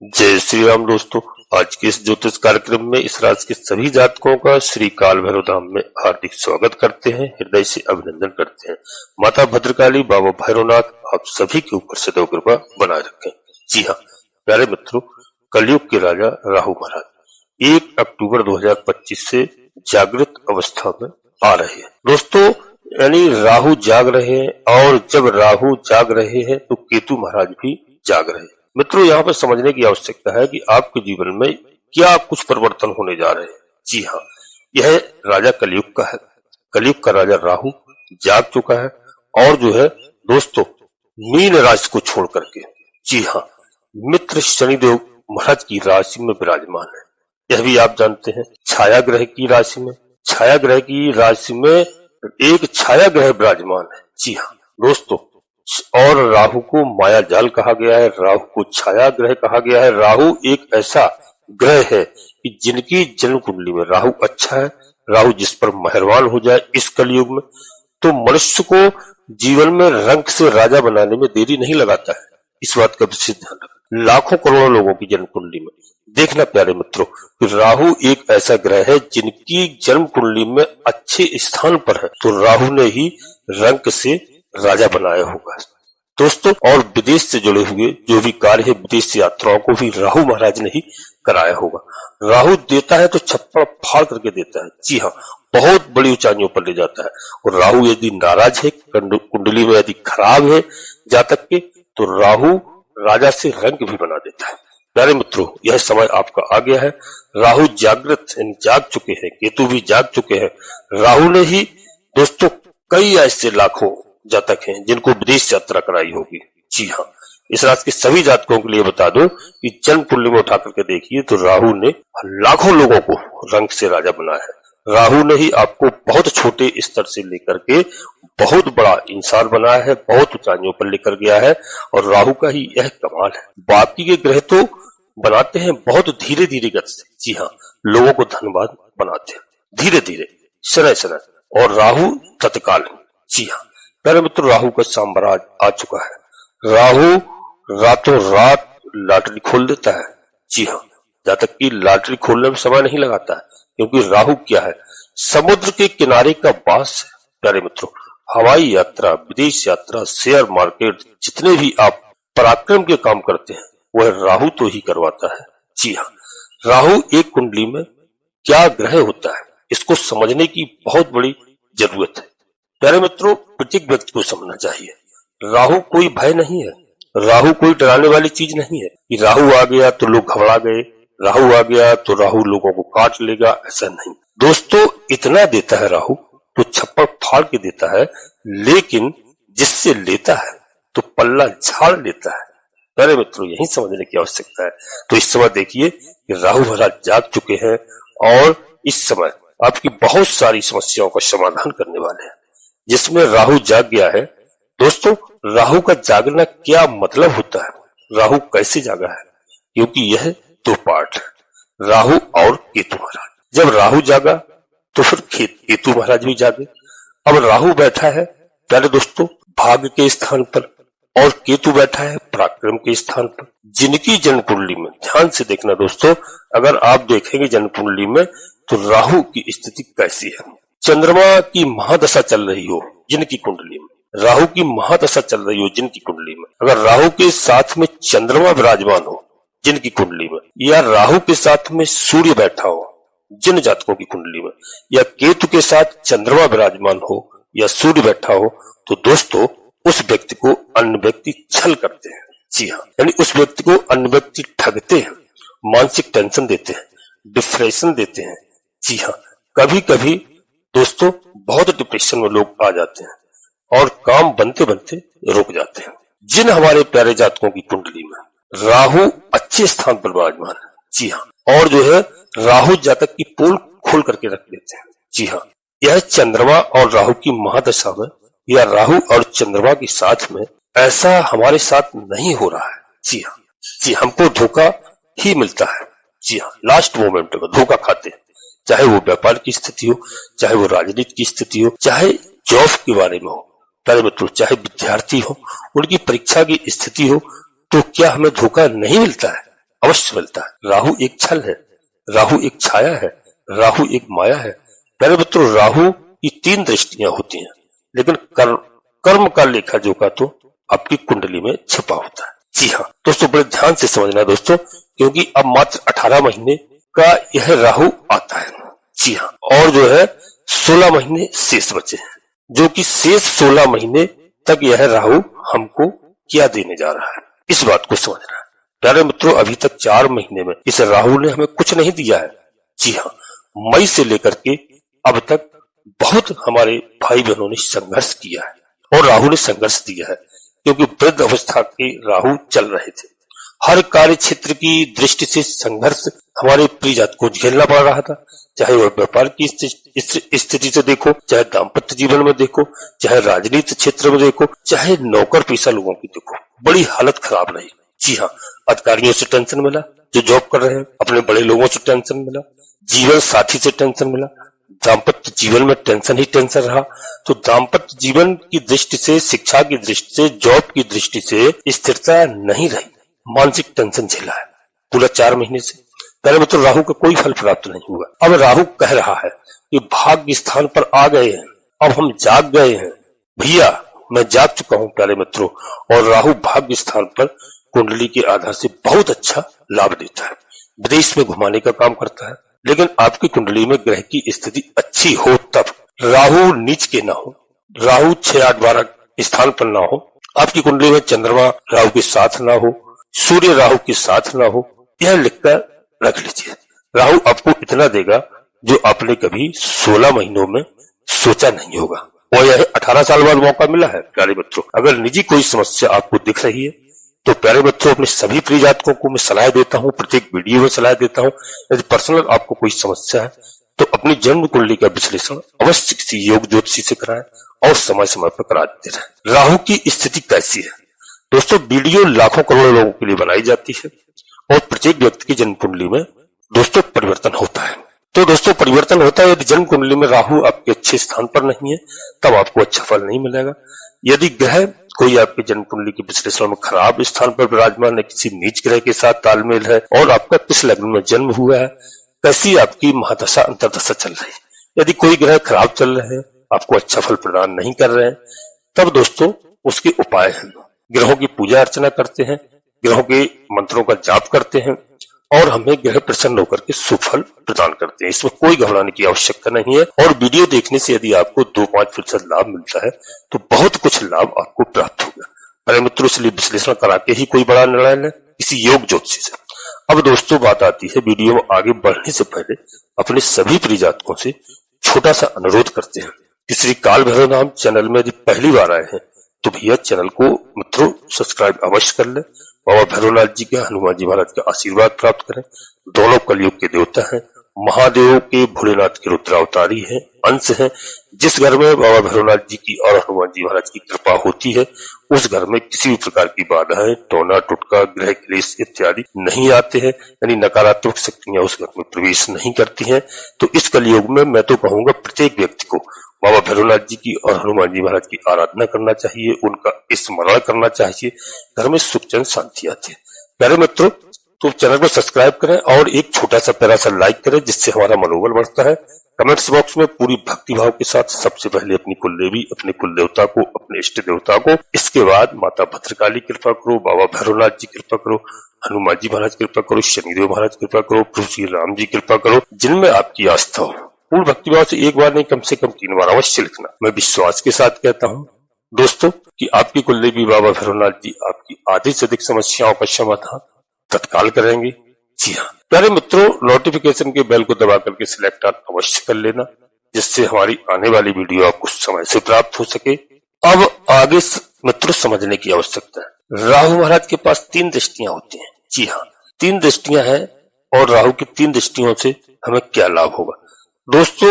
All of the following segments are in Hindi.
जय श्री राम दोस्तों। आज के इस ज्योतिष कार्यक्रम में इस राशि के सभी जातकों का श्री काल भैरव धाम में हार्दिक स्वागत करते हैं, हृदय से अभिनंदन करते हैं। माता भद्रकाली, बाबा भैरवनाथ आप सभी के ऊपर सदैव कृपा बनाए रखें। जी हाँ प्यारे मित्रों, कलयुग के राजा राहु महाराज 1 अक्टूबर 2025 से जागृत अवस्था में आ रहे हैं। दोस्तों यानी राहु जाग रहे हैं, और जब राहु जाग रहे हैं तो केतु महाराज भी जाग रहे हैं। मित्रों यहाँ पर समझने की आवश्यकता है कि आपके जीवन में क्या कुछ परिवर्तन होने जा रहे हैं। जी हाँ, यह राजा कलयुग का है। कलयुग का राजा राहु जाग चुका है, और जो है दोस्तों मीन राशि को छोड़ करके, जी हाँ, मित्र शनिदेव महाराज की राशि में विराजमान है। यह भी आप जानते हैं, छाया ग्रह की राशि में, छाया ग्रह की राशि में एक छाया ग्रह विराजमान है। जी हाँ दोस्तों, और राहु को माया जाल कहा गया है, राहु को छाया ग्रह कहा गया है। राहु एक ऐसा ग्रह है कि जिनकी जन्म कुंडली में राहु अच्छा है, राहु जिस पर मेहरबान हो जाए इस कलयुग में, तो मनुष्य को जीवन में रंक से राजा बनाने में देरी नहीं लगाता है। इस बात का विशेष ध्यान रखना। लाखों करोड़ों लोगों की जन्म कुंडली में देखना प्यारे मित्रों, राहु एक ऐसा ग्रह है जिनकी जन्म कुंडली में अच्छे स्थान पर है, तो राहु ने ही रंक से राजा बनाया होगा दोस्तों। और विदेश से जुड़े हुए जो भी कार्य है, विदेश यात्राओं को भी राहु महाराज ने ही कराया होगा। राहु देता है तो छप्पड़ फाड़ करके देता है। जी हाँ, बहुत बड़ी ऊंचाइयों पर ले जाता है। और राहु यदि नाराज है, कुंडली में यदि खराब है जातक के, तो राहु राजा से रंक भी बना देता है। प्यारे मित्रों, यह समय आपका आ गया है। राहु जागृत जाग चुके हैं, केतु भी जाग चुके हैं। राहु ने ही दोस्तों कई ऐसे लाखों जातक हैं जिनको विदेश यात्रा कराई होगी। जी हाँ, इस राशि के सभी जातकों के लिए बता दो कि जन्म कुंडली में उठा करके देखिए तो राहु ने लाखों लोगों को रंक से राजा बनाया है। राहु ने ही आपको बहुत छोटे स्तर से लेकर के बहुत बड़ा इंसान बनाया है, बहुत ऊंचाइयों पर लेकर गया है, और राहु का ही यह कमाल है। बाकी के ग्रह तो बनाते हैं बहुत धीरे धीरे गति से। जी हाँ, लोगों को धनवान बनाते हैं धीरे धीरे, शनय शनय, और राहु तत्काल। जी हाँ प्यारे मित्र, राहु का साम्राज्य आ चुका है। राहु रातों रात लॉटरी खोल देता है। जी हाँ, जब तक की लॉटरी खोलने में समय नहीं लगाता है, क्योंकि राहु क्या है, समुद्र के किनारे का बास है। प्यारे मित्रों, हवाई यात्रा, विदेश यात्रा, शेयर मार्केट, जितने भी आप पराक्रम के काम करते हैं वह राहु तो ही करवाता है। जी हाँ, राहु एक कुंडली में क्या ग्रह होता है इसको समझने की बहुत बड़ी जरूरत है। प्यारे मित्रों, प्रत्येक व्यक्ति को समझना चाहिए, राहु कोई भय नहीं है, राहु कोई डराने वाली चीज नहीं है कि राहु आ गया तो लोग घबरा गए, राहु आ गया तो राहु लोगों को काट लेगा, ऐसा नहीं दोस्तों। इतना देता है राहु तो छप्पड़ फाड़ के देता है, लेकिन जिससे लेता है तो पल्ला झाड़ लेता है। प्यारे मित्रों, यही समझने की आवश्यकता है। तो इस समय देखिए कि राहु महाराज जाग चुके हैं, और इस समय आपकी बहुत सारी समस्याओं का समाधान करने वाले हैं। जिसमें राहु जाग गया है दोस्तों, राहु का जागना क्या मतलब होता है, राहु कैसे जागा है, क्योंकि यह दो पार्ट है, राहु और केतु महाराज। जब राहु जागा तो फिर केतु महाराज भी जागे। अब राहु बैठा है प्यारे दोस्तों भाग्य के स्थान पर, और केतु बैठा है पराक्रम के स्थान पर। जिनकी जन्म कुंडली में, ध्यान से देखना दोस्तों, अगर आप देखेंगे जन्म कुंडली में तो राहु की स्थिति कैसी है। चंद्रमा की महादशा चल रही हो जिनकी कुंडली में, राहु की महादशा चल रही हो जिनकी कुंडली में, अगर राहु के साथ में चंद्रमा विराजमान हो जिनकी कुंडली में, या राहु के साथ में सूर्य बैठा हो जिन जातकों की कुंडली में, या केतु के साथ चंद्रमा विराजमान हो या सूर्य बैठा हो, तो दोस्तों उस व्यक्ति को अन्य व्यक्ति छल करते हैं। जी हाँ, यानी उस व्यक्ति को अन्य व्यक्ति ठगते हैं, मानसिक टेंशन देते हैं, डिप्रेशन देते हैं। जी हाँ, कभी कभी दोस्तों बहुत डिप्रेशन में लोग आ जाते हैं और काम बनते बनते रुक जाते हैं। जिन हमारे प्यारे जातकों की कुंडली में राहु अच्छे स्थान पर विराजमान है, जी हाँ, और जो है राहु जातक की पोल खोल करके रख देते हैं। जी हाँ, यह चंद्रमा और राहु की महादशा में, या राहु और चंद्रमा के साथ में ऐसा हमारे साथ नहीं हो रहा है। जी हाँ, जी हमको धोखा ही मिलता है। जी हाँ, लास्ट मोमेंट में धोखा खाते हैं, चाहे वो व्यापार की स्थिति हो, चाहे वो राजनीति की स्थिति हो, चाहे जॉब के बारे में हो, प्यारे मित्रों, चाहे विद्यार्थी हो, उनकी परीक्षा की स्थिति हो, तो क्या हमें धोखा नहीं मिलता है? अवश्य मिलता है। राहु एक छल है, राहु एक छाया है, राहु एक माया है। प्यारे मित्रों, राहु की 3 दृष्टियां होती हैं, लेकिन कर्म का लेखा जोखा तो आपकी कुंडली में छिपा होता है। जी हाँ दोस्तों, बड़े ध्यान से समझना दोस्तों, क्योंकि अब मात्र 18 महीने का यह राहु आता है। जी हाँ, और जो है 16 महीने शेष बचे हैं, जो कि शेष 16 महीने तक यह राहु हमको क्या देने जा रहा है, इस बात को समझना है। प्यारे मित्रों, अभी तक 4 महीने में इस राहु ने हमें कुछ नहीं दिया है। जी हाँ, मई से लेकर के अब तक बहुत हमारे भाई बहनों ने संघर्ष किया है और राहु ने संघर्ष दिया है, क्योंकि वृद्ध अवस्था के राहु चल रहे थे। हर कार्य क्षेत्र की दृष्टि से संघर्ष हमारे प्रियजन को झेलना पड़ रहा था, चाहे वह व्यापार की स्थिति से देखो, चाहे दाम्पत्य जीवन में देखो, चाहे राजनीति क्षेत्र में देखो, चाहे नौकर पेशा लोगों की देखो, बड़ी हालत खराब रही। जी हाँ, अधिकारियों से टेंशन मिला, जो जॉब कर रहे हैं, अपने बड़े लोगों से टेंशन मिला, जीवन साथी से टेंशन मिला, दाम्पत्य जीवन में टेंशन ही टेंशन रहा। तो दाम्पत्य जीवन की दृष्टि से, शिक्षा की दृष्टि से, जॉब की दृष्टि से स्थिरता नहीं रही, मानसिक टेंशन झेला है पूरा 4 महीने से। पहले में तो राहु का कोई फल प्राप्त नहीं हुआ। अब राहु कह रहा है कि भाग्य स्थान पर आ गए हैं, अब हम जाग गए हैं भैया, मैं जाग चुका हूं प्यारे मित्रों। और राहु भाग्य स्थान पर कुंडली के आधार से बहुत अच्छा लाभ देता है, विदेश में घुमाने का काम करता है। लेकिन आपकी कुंडली में ग्रह की स्थिति अच्छी हो, तब राहु नीच के ना हो, राहु 6, 8, 12 स्थान पर ना हो, आपकी कुंडली में चंद्रमा राहु के साथ ना हो, सूर्य राहु के साथ ना हो, यह लिखकर रख लीजिए। राहु आपको इतना देगा जो आपने कभी 16 महीनों में सोचा नहीं होगा, और यह 18 साल बाद मौका मिला है। प्यारे बच्चों, अगर निजी कोई समस्या आपको दिख रही है तो प्यारे बच्चों, अपने सभी प्रिय जातकों को मैं सलाह देता हूं, प्रत्येक वीडियो में सलाह देता हूं, यदि पर्सनल आपको कोई समस्या है तो अपनी जन्म कुंडली का विश्लेषण अवश्य किसी योग ज्योतिषी से कराएं और समय समय पर करा देते रहें। राहु की स्थिति कैसी है दोस्तों? वीडियो लाखों करोड़ों लोगों के लिए बनाई जाती है और प्रत्येक व्यक्ति की जन्म कुंडली में दोस्तों परिवर्तन होता है। तो दोस्तों, परिवर्तन होता है। यदि जन्म कुंडली में राहु आपके अच्छे स्थान पर नहीं है तब आपको अच्छा फल नहीं मिलेगा। यदि ग्रह कोई आपके जन्म कुंडली के विश्लेषण में खराब स्थान पर विराजमान है, किसी नीच ग्रह के साथ तालमेल है और आपका किस लग्न में जन्म हुआ है, कैसी आपकी महादशा अंतरदशा चल रही है, यदि कोई ग्रह खराब चल रहे हैं, आपको अच्छा फल प्रदान नहीं कर रहे हैं, तब दोस्तों उसके उपाय हैं। ग्रहों की पूजा अर्चना करते हैं, ग्रहों के मंत्रों का जाप करते हैं और हमें ग्रह प्रसन्न होकर के सुफल प्रदान करते हैं। इसमें कोई घबराने की आवश्यकता नहीं है। और वीडियो देखने से यदि आपको 2-5% लाभ मिलता है तो बहुत कुछ लाभ आपको प्राप्त होगा। अरे मित्रों, इसलिए विश्लेषण करा के ही कोई बड़ा निर्णय लें किसी योग ज्योतिषी से। अब दोस्तों, बात आती है, वीडियो में आगे बढ़ने से पहले अपने सभी प्रिय जातकों से छोटा सा अनुरोध करते हैं कि श्री काल भैरव नाम चैनल में यदि पहली बार आए हैं तो भैया चैनल को मित्रों सब्सक्राइब अवश्य कर ले। बाबा भैरवनाथ जी का, हनुमान जी महाराज का आशीर्वाद प्राप्त करें। दोनों कलयुग के देवता हैं, महादेव के भोलेनाथ के रुद्रावतारी हैं, अंश हैं। जिस घर में बाबा भैरवनाथ जी की और हनुमान जी महाराज की कृपा होती है उस घर में किसी भी प्रकार की बाधाएं, टोना टुटका, ग्रह क्लेश इत्यादि नहीं आते हैं, यानी नकारात्मक शक्तियां उस घर में प्रवेश नहीं करती हैं। तो इस कलयुग में मैं तो कहूंगा प्रत्येक व्यक्ति को बाबा भैरवनाथ जी की और हनुमान जी महाराज की आराधना करना चाहिए, उनका स्मरण करना चाहिए, घर में सुख चैन शांति आती है। प्यारे मित्रों, तो चैनल को सब्सक्राइब करें और एक छोटा सा प्यारा सा लाइक करें, जिससे हमारा मनोबल बढ़ता है। कमेंट्स बॉक्स में पूरी भक्ति भाव के साथ सबसे पहले अपनी कुल देवी, अपने कुल देवता को, अपने इष्ट देवता को, इसके बाद माता भद्रकाली कृपा करो, बाबा भैरवनाथ जी कृपा करो, हनुमान जी महाराज कृपा करो, शनिदेव महाराज कृपा करो, प्रभु श्री राम जी कृपा करो, जिनमें आपकी आस्था हो। पूर्ण भक्तिभाव से एक बार नहीं, कम से कम 3 बार अवश्य लिखना। मैं विश्वास के साथ कहता हूँ दोस्तों कि आपकी कुलदेवी बाबा भैरवनाथ जी आपकी आधी से अधिक समस्याओं का समाधान तत्काल करेंगे। जी हाँ प्यारे मित्रों, नोटिफिकेशन के बेल को दबा करके सिलेक्ट अवश्य कर लेना, जिससे हमारी आने वाली वीडियो आपको समय से प्राप्त हो सके। अब आगे मित्रों समझने की आवश्यकता है। राहु महाराज के पास 3 दृष्टियां होती हैं। जी हाँ, 3 दृष्टियां हैं और राहु की 3 दृष्टियों से हमें क्या लाभ होगा दोस्तों?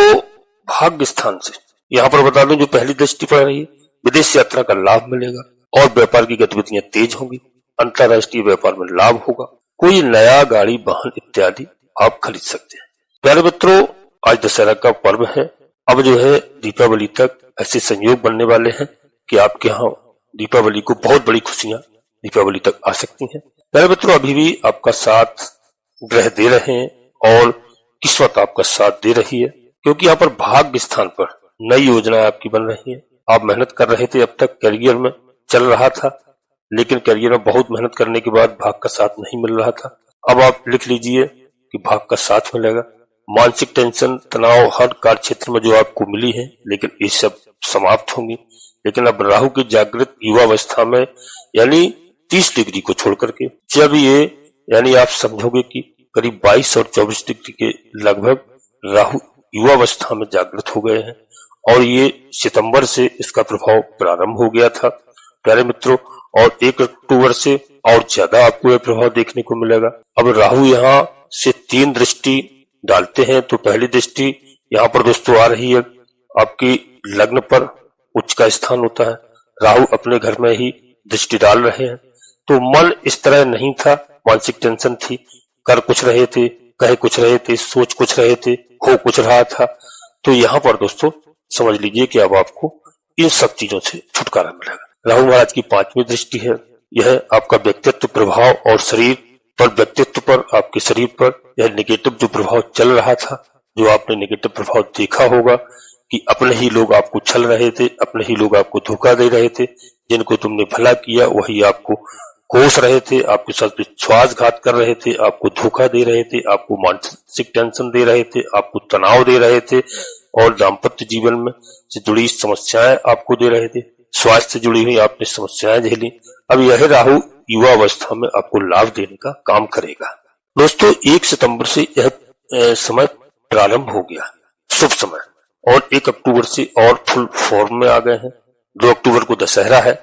भाग्य स्थान से यहाँ पर बता दूं, जो पहली दृष्टि पड़ रही है, विदेश यात्रा का लाभ मिलेगा और व्यापार की गतिविधियां तेज होंगी, अंतरराष्ट्रीय व्यापार में लाभ होगा, कोई नया गाड़ी वाहन इत्यादि आप खरीद सकते हैं। प्यारे मित्रों, आज दशहरा का पर्व है। अब जो है दीपावली तक ऐसे संयोग बनने वाले हैं कि आपके यहाँ दीपावली को बहुत बड़ी खुशियां दीपावली तक आ सकती हैं। प्यारे मित्रों, अभी भी आपका साथ ग्रह दे रहे हैं और किस्मत आपका साथ दे रही है, क्योंकि यहाँ पर भाग्य स्थान पर नई योजनाएं आपकी बन रही है। आप मेहनत कर रहे थे, अब तक करियर में चल रहा था, लेकिन करियर में बहुत मेहनत करने के बाद भाग का साथ नहीं मिल रहा था। अब आप लिख लीजिए कि भाग का साथ मिलेगा। मानसिक टेंशन, तनाव हर कार्य क्षेत्र में जो आपको मिली है, लेकिन ये सब समाप्त होंगी। लेकिन अब राहु की जागृत युवावस्था में, यानी 30 डिग्री को छोड़ करके, जब ये यानी आप समझोगे कि करीब 22 और 24 डिग्री के लगभग राहु युवावस्था में जागृत हो गए हैं और ये सितंबर से इसका प्रभाव प्रारंभ हो गया था प्यारे मित्रों, और 1 अक्टूबर से और ज्यादा आपको यह प्रभाव देखने को मिलेगा। अब राहु यहाँ से 3 दृष्टि डालते हैं। तो पहली दृष्टि यहाँ पर दोस्तों आ रही है आपकी लग्न पर, उच्च का स्थान होता है, राहु अपने घर में ही दृष्टि डाल रहे हैं। तो मन इस तरह नहीं था, मानसिक टेंशन थी, कर कुछ रहे थे, कहे कुछ रहे थे, सोच कुछ रहे थे, हो कुछ रहा था। तो यहाँ पर दोस्तों समझ लीजिए कि अब आपको इन सब चीजों से छुटकारा मिलेगा। राहु महाराज की 5वीं दृष्टि है, यह आपका व्यक्तित्व प्रभाव और शरीर पर, व्यक्तित्व पर, आपके शरीर पर यह नेगेटिव जो प्रभाव चल रहा था, जो आपने नेगेटिव प्रभाव देखा होगा कि अपने ही लोग आपको छल रहे थे, अपने ही लोग आपको धोखा दे रहे थे, जिनको तुमने भला किया वही आपको कोस रहे थे, आपके साथ विश्वासघात कर रहे थे, आपको धोखा दे रहे थे, आपको मानसिक टेंशन दे रहे थे, आपको तनाव दे रहे थे और दाम्पत्य जीवन में से जुड़ी समस्याएं आपको दे रहे थे, स्वास्थ्य से जुड़ी हुई आपने समस्याएं झेली। अब यह राहु युवा अवस्था में आपको लाभ देने का काम करेगा। दोस्तों 1 सितंबर से यह समय प्रारंभ हो गया, शुभ समय, और 1 अक्टूबर से और फुल फॉर्म में आ गए हैं। 2 अक्टूबर को दशहरा है,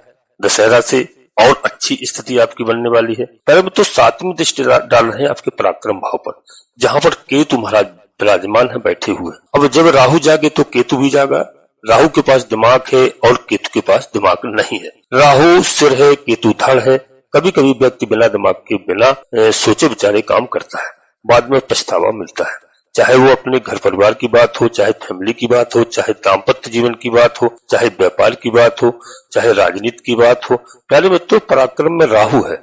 दशहरा से और अच्छी स्थिति आपकी बनने वाली है। पहले में तो 7वीं दृष्टि डाल रहे हैं आपके पराक्रम भाव पर, जहां पर केतु महाराज विराजमान है बैठे हुए। अब जब राहु जागे तो केतु भी जागा। राहु के पास दिमाग है और केतु के पास दिमाग नहीं है। राहु सिर है, केतु धड़ है। कभी कभी व्यक्ति बिना दिमाग के, बिना सोचे विचारे काम करता है, बाद में पछतावा मिलता है, चाहे वो अपने घर परिवार की बात हो, चाहे फैमिली की बात हो, चाहे दाम्पत्य जीवन की बात हो, चाहे व्यापार की बात हो, चाहे राजनीति की बात हो। प्यारे मित्रों, पराक्रम में राहु है,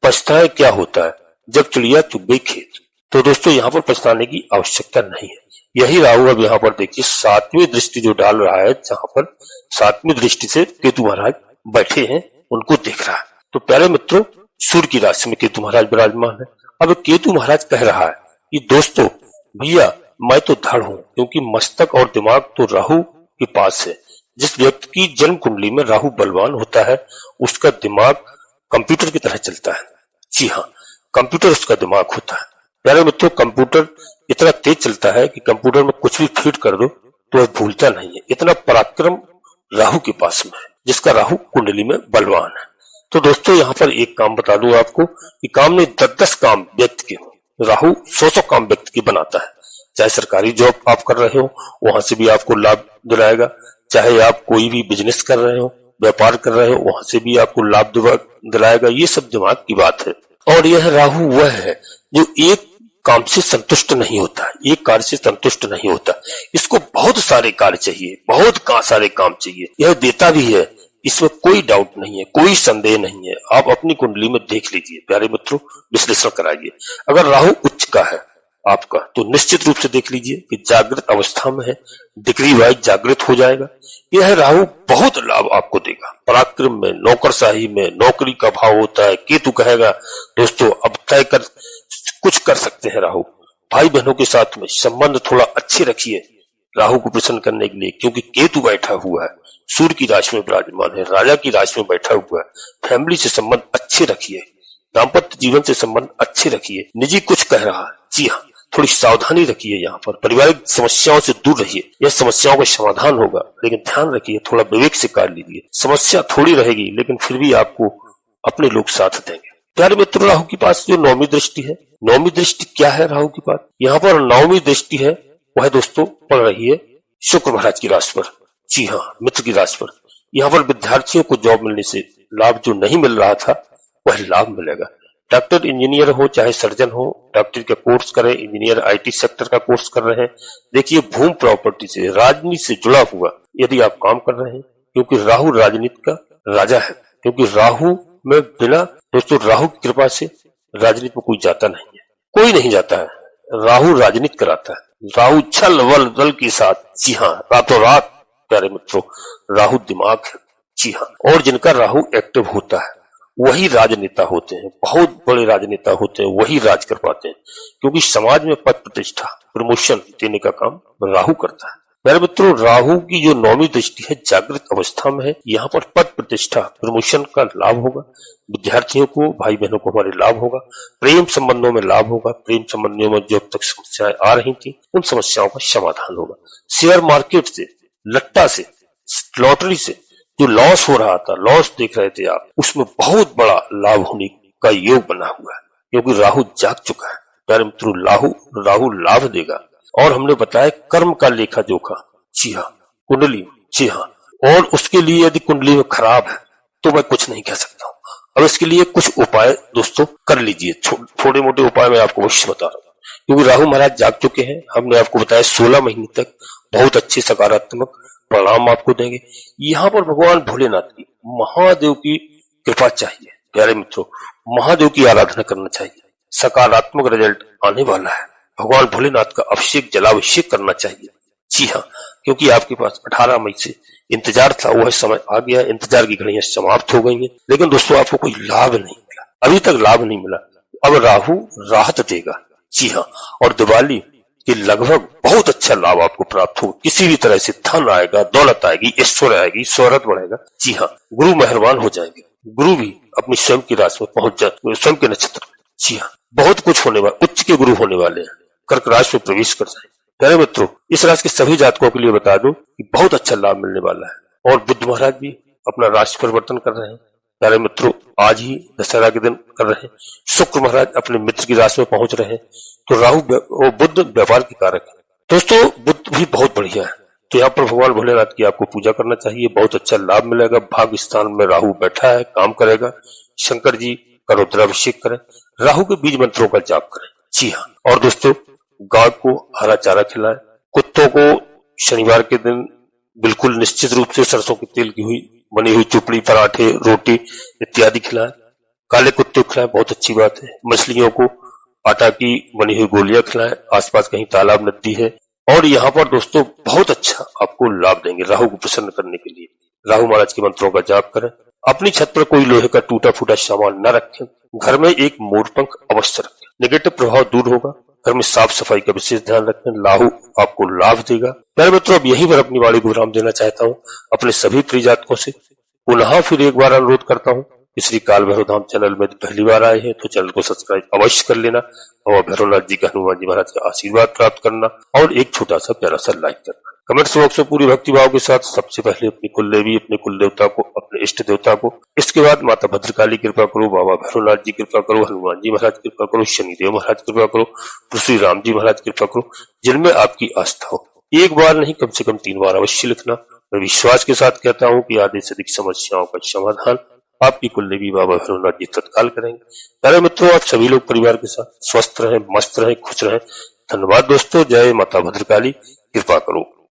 पछताए क्या होता है, जब चिड़िया चुग गई खेत। तो दोस्तों यहाँ पर पछताने की आवश्यकता नहीं है। यही राहु अब यहाँ पर देखिए 7वीं दृष्टि जो डाल रहा है, जहाँ पर 7वीं दृष्टि से केतु महाराज बैठे हैं, उनको देख रहा है। तो प्यारे मित्रों, सूर्य की राशि में केतु महाराज विराजमान है। अब केतु महाराज कह रहा है कि दोस्तों भैया मैं तो धड़ हूं, क्योंकि मस्तक और दिमाग तो राहु के पास है। जिस व्यक्ति की जन्म कुंडली में राहु बलवान होता है, उसका दिमाग कंप्यूटर की तरह चलता है। जी हाँ, कंप्यूटर उसका दिमाग होता है। प्यारे मित्रों, कंप्यूटर इतना तेज चलता है कि कंप्यूटर में कुछ भी फीड कर दो तो वह भूलता नहीं है। इतना पराक्रम राहु के पास में है, जिसका राहु कुंडली में बलवान है। तो दोस्तों यहाँ पर एक काम बता दूं आपको कि काम में 10-10 काम व्यक्ति के, राहु 100-100 काम व्यक्ति की बनाता है। चाहे सरकारी जॉब आप कर रहे हो, वहां से भी आपको लाभ दिलाएगा, चाहे आप कोई भी बिजनेस कर रहे हो, व्यापार कर रहे हो, वहां से भी आपको लाभ दिलाएगा। ये सब दिमाग की बात है। और यह राहु वह है जो एक काम से संतुष्ट नहीं होता, एक कार्य से संतुष्ट नहीं होता, इसको बहुत सारे कार्य चाहिए, बहुत सारे काम चाहिए। यह देता भी है, इसमें कोई डाउट नहीं है, कोई संदेह नहीं है। आप अपनी कुंडली में देख लीजिए प्यारे मित्रों, विश्लेषण कराइए। अगर राहु उच्च का है आपका, तो निश्चित रूप से देख लीजिए कि जागृत अवस्था में है, डिग्री वाइज जागृत हो जाएगा। यह राहु बहुत लाभ आपको देगा। पराक्रम में, नौकरशाही में, नौकरी का भाव होता है। केतु कहेगा दोस्तों अब तय कर कुछ कर सकते हैं राहु। भाई बहनों के साथ में संबंध थोड़ा अच्छे रखिए राहु को प्रसन्न करने के लिए, क्योंकि केतु बैठा हुआ है, सूर्य की राशि में विराजमान है, राजा की राशि में बैठा हुआ है। फैमिली से संबंध अच्छे रखिए, दाम्पत्य जीवन से संबंध अच्छे रखिए। निजी कुछ कह रहा है, जी हाँ, थोड़ी सावधानी रखिए। यहाँ पर पारिवारिक समस्याओं से दूर रहिए, यह समस्याओं का समाधान होगा, लेकिन ध्यान रखिए थोड़ा विवेक से कार्य लीजिए। समस्या थोड़ी रहेगी, लेकिन फिर भी आपको अपने लोग साथ देंगे। प्यारे मित्र, राहु के पास जो 9वीं दृष्टि है, 9वीं दृष्टि क्या है राहु के पास? यहाँ पर 9वीं दृष्टि है, वह दोस्तों पड़ रही है शुक्र महाराज की राशि पर। जी हाँ, मित्र की राशि पर। यहाँ पर विद्यार्थियों को जॉब मिलने से लाभ जो नहीं मिल रहा था, वह लाभ मिलेगा। डॉक्टर, इंजीनियर हो, चाहे सर्जन हो, डॉक्टरी का कोर्स करें, इंजीनियर IT सेक्टर का कोर्स कर रहे हैं, देखिए भूमि प्रॉपर्टी से, राजनीति से जुड़ा हुआ यदि आप काम कर रहे हैं, क्योंकि राहु राजनीति का राजा है। क्योंकि राहु में बिना दोस्तों, राहु की कृपा से राजनीति में कोई जाता नहीं है, कोई नहीं जाता है। राहु राजनीति कराता है। राहु छल बल दल के साथ, जी हाँ, रातों रात प्यारे मित्रों राहु दिमाग है, जी हाँ। और जिनका राहु एक्टिव होता है वही राजनेता होते हैं, बहुत बड़े राजनेता होते हैं, वही राज कर पाते हैं, क्योंकि समाज में पद प्रतिष्ठा प्रमोशन देने का काम राहु करता है। मेरे मित्रों, राहु की जो 9वीं दृष्टि है जागृत अवस्था में है, यहाँ पर पद प्रतिष्ठा प्रमोशन का लाभ होगा। विद्यार्थियों को, भाई बहनों को हमारे लाभ होगा। प्रेम संबंधों में लाभ होगा। प्रेम संबंधों में जो अब तक समस्याएं आ रही थी उन समस्याओं का समाधान होगा। शेयर मार्केट से, लट्टा से, लॉटरी से जो लॉस हो रहा था, लॉस देख रहे थे आप, उसमें बहुत बड़ा लाभ होने का योग बना हुआ है, क्योंकि राहु जाग चुका है। प्यारे मित्रों, राहु लाभ देगा। और हमने बताया कर्म का लेखा जोखा, जी हाँ, कुंडली, जी हाँ। और उसके लिए यदि कुंडली में खराब है तो मैं कुछ नहीं कह सकता हूँ। अब इसके लिए कुछ उपाय दोस्तों कर लीजिए, थोड़े मोटे उपाय मैं आपको अवश्य बता रहा हूँ, क्योंकि राहु महाराज जाग चुके हैं। हमने आपको बताया 16 महीने तक बहुत अच्छे सकारात्मक परिणाम आपको देंगे। यहाँ पर भगवान भोलेनाथ की, महादेव की कृपा चाहिए। प्यारे मित्रों, महादेव की आराधना करना चाहिए, सकारात्मक रिजल्ट आने वाला है। भगवान भोलेनाथ का अभिषेक, जलाभिषेक करना चाहिए, जी हाँ, क्योंकि आपके पास 18 मई से इंतजार था, वह समय आ गया, इंतजार की घड़ियां समाप्त हो गई हैं, लेकिन दोस्तों आपको कोई लाभ नहीं मिला, अभी तक लाभ नहीं मिला। अब राहु राहत देगा, जी हाँ। और दिवाली के लगभग बहुत अच्छा लाभ आपको प्राप्त हो, किसी भी तरह से धन आएगा, दौलत आएगी, ऐश्वर्य आएगी, शोहरत बढ़ेगा, जी हाँ। गुरु मेहरबान हो जाएंगे, गुरु भी अपनी स्वयं की राशि में पहुंच जाए, स्वयं के नक्षत्र में, जी हाँ। बहुत कुछ होने वाला, उच्च के गुरु होने वाले हैं, कर्क राशि में प्रवेश कर जाए। प्यारे मित्रों, इस राशि के सभी जातकों के लिए बता दूं कि बहुत अच्छा लाभ मिलने वाला है। और बुध महाराज भी अपना राशि परिवर्तन कर रहे हैं। प्यारे मित्रों, आज ही दशहरा के दिन कर रहे हैं। शुक्र महाराज अपने मित्र की राशि में पहुंच रहे हैं। तो राहु और बुध व्यापार के कारक है। दोस्तों, बुध भी बहुत बढ़िया है, तो यहाँ पर भगवान भोलेनाथ की आपको पूजा करना चाहिए, बहुत अच्छा लाभ मिलेगा। भाग्य स्थान में राहु बैठा है, काम करेगा। शंकर जी का रुद्राभिषेक करें, राहु के बीज मंत्रों का जाप करें, जी हाँ। और दोस्तों, गाय को हरा चारा खिलाएं। कुत्तों को शनिवार के दिन बिल्कुल निश्चित रूप से सरसों के तेल की बनी हुई चुपड़ी, पराठे, रोटी इत्यादि खिलाएं। काले कुत्ते को खिलाएं, बहुत अच्छी बात है। मछलियों को आटा की बनी हुई गोलियां खिलाएं, आसपास कहीं तालाब नदी है। और यहाँ पर दोस्तों बहुत अच्छा आपको लाभ देंगे राहु को प्रसन्न करने के लिए। राहु महाराज के मंत्रों का जाप करें। अपनी छत पर कोई लोहे का टूटा फूटा सामान न रखें। घर में एक मोरपंख अवश्य रखें, नेगेटिव प्रभाव दूर होगा। घर में साफ सफाई का विशेष ध्यान रखें, राहु आपको लाभ देगा। मेरे मित्रों, अब यही पर अपनी वाणी को विराम देना चाहता हूँ। अपने सभी प्रिय जातकों से पुनः फिर एक बार अनुरोध करता हूँ, श्री काल भैरव धाम चैनल में पहली बार आए हैं तो चैनल को सब्सक्राइब अवश्य कर लेना, और भैरवनाथ जी का, हनुमान जी महाराज का आशीर्वाद प्राप्त करना, और एक छोटा सा प्यारा सा लाइक करना। कमेंट्स बॉक्स में पूरी भक्ति भाव के साथ सबसे पहले अपनी कुल देवी, अपने कुल देवता को, अपने इष्ट देवता को, इसके बाद माता भद्रकाली कृपा करो, बाबा भैरवनाथ जी कृपा करो, हनुमान जी महाराज कृपा करो, शनिदेव महाराज कृपा करो, श्री राम जी महाराज कृपा करो, जिनमें आपकी आस्था हो। एक बार नहीं, कम से कम 3 बार अवश्य लिखना। मैं विश्वास के साथ कहता हूँ कि आधे से अधिक समस्याओं का समाधान आपकी कुल देवी बाबा भैरवनाथ जी तत्काल करेंगे। प्यारे मित्रों, आप सभी लोग परिवार के साथ स्वस्थ रहें, मस्त रहें, खुश रहें। धन्यवाद दोस्तों। जय माता भद्रकाली, कृपा करो।